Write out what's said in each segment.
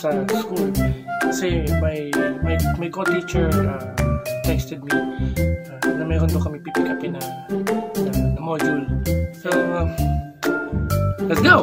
sa school. Kasi my co-teacher texted me na meron daw kami pipikapin na module. So, let's go!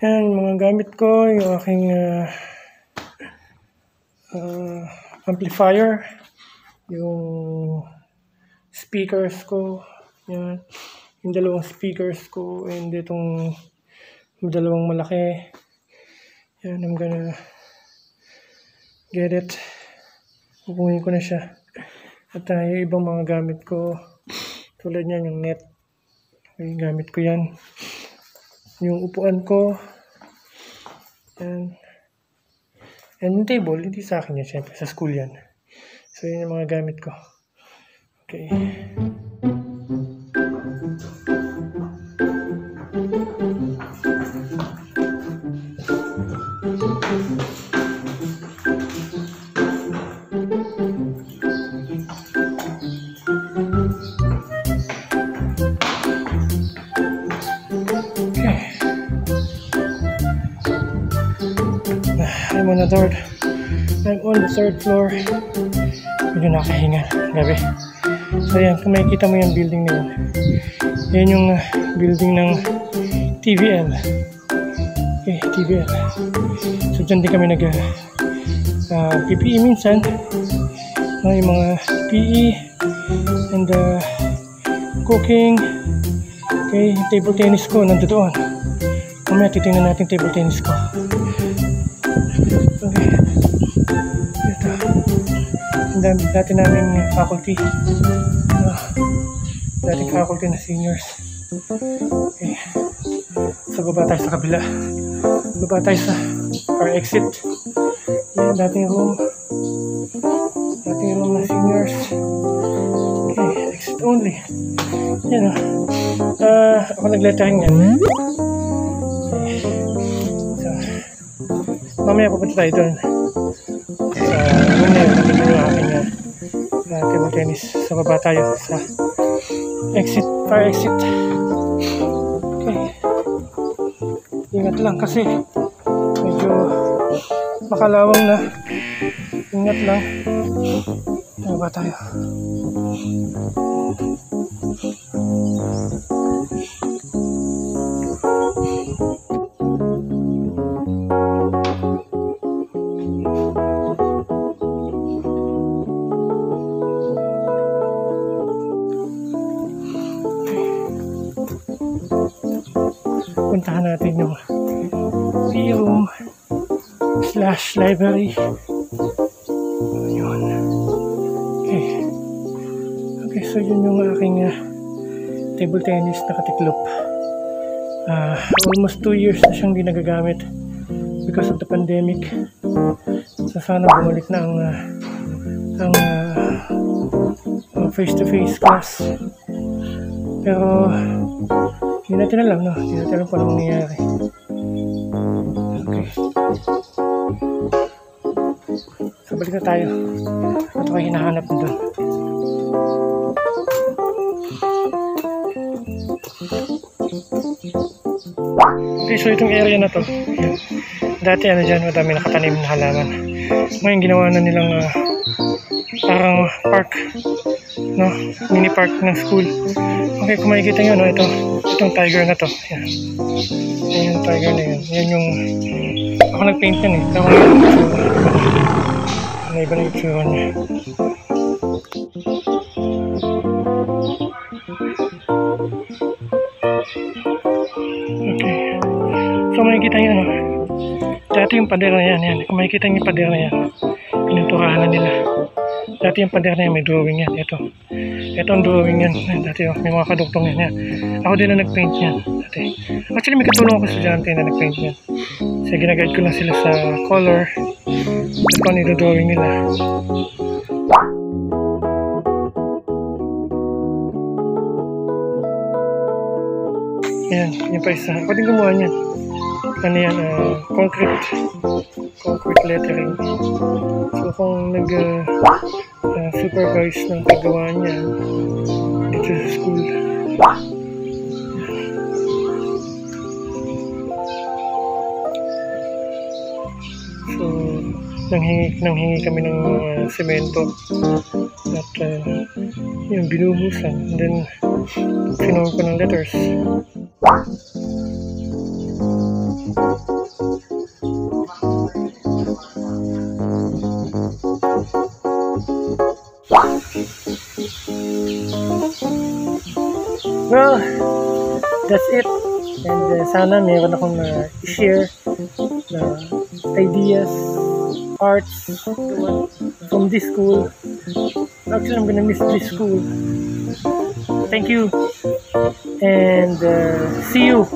Yan, mga gamit ko, yung aking amplifier, yung speakers ko, yan, yung dalawang speakers ko, and itong dalawang malaki. Yan, I'm gonna get it. Kukunin ko na siya. At yung ibang mga gamit ko, tulad niyan, yung net. Okay, gamit ko yan. Yung upuan ko. Yan. And yung table, hindi sa akin yan, syempre. Sa school yan. So, yun yung mga gamit ko. Okay. I'm on the third floor. Medyo nakahinga gabi. So yan, kung makikita mo yung building na yun, yan yung building ng TVL. Okay, TVL. So dyan din kami nag PPE minsan, yung mga PE and cooking. Okay, table tennis ko nandoon. Mamaya titingnan natin table tennis ko. Okay, ito dati naming faculty, dating faculty na seniors. Okay, so baba tayo sa kabila, baba tayo sa our exit. Yan, dating room ng seniors. Okay, exit only. Yan ako nag-lettering yan. Okay, so mamaya pupunta tayo doon sa nakita nyo aking table tennis. So baba tayo sa exit, fire exit. Okay, ingat lang kasi medyo makalawang na. Ingat lang. Baba tayo. Puntahan natin yung room / library. Yun. Okay, so yun yung aking table tennis na katiklop. Almost 2 years na siyang di nagagamit because of the pandemic. So sana bumalik na ang face-to-face class. Pero hindi natin alam, no? Hindi natin alam kung anong nangyayari. Okay. So balik na tayo. Ito kayo hinahanap na doon. Okay, so itong area na to, yan. Dati dyan, madami nakatanim na halaman. Ngayon ginawa na nilang parang park, no? Mini park ng school. Okay, kung makikita nyo, no? Itong tiger na to, yan. Yan yung tiger na yan. Yan yung ako nag-paint yan Ako na iba na yung tsura niya. Okay, so makikita nyo, no? Dati yung pader na yan. Kung makikita nyo yung pader na yan, pininturahan na nila. Dati yung pader na yan, may drawing yan. Ito ang drawing yan. Dati may mga kadugtong yan. Ako din na nag-paint yan dati. Actually may katulong ako sa estudyante na nag-paint yan. Kasi ginaguide ko lang sila sa color at kung ano yung drawing nila. Yan, yung pa isa. Ako din gumawa niyan. Ano yan, concrete lettering. So kung supervise ng paggawa niyan dito sa school. So nanghingi kami ng semento at yung binuhusan, and then sinuha ko ng letters. Well, that's it. And sana meron akong i-share na ideas, arts from this school. Actually, I'm gonna miss this school. Thank you. And see you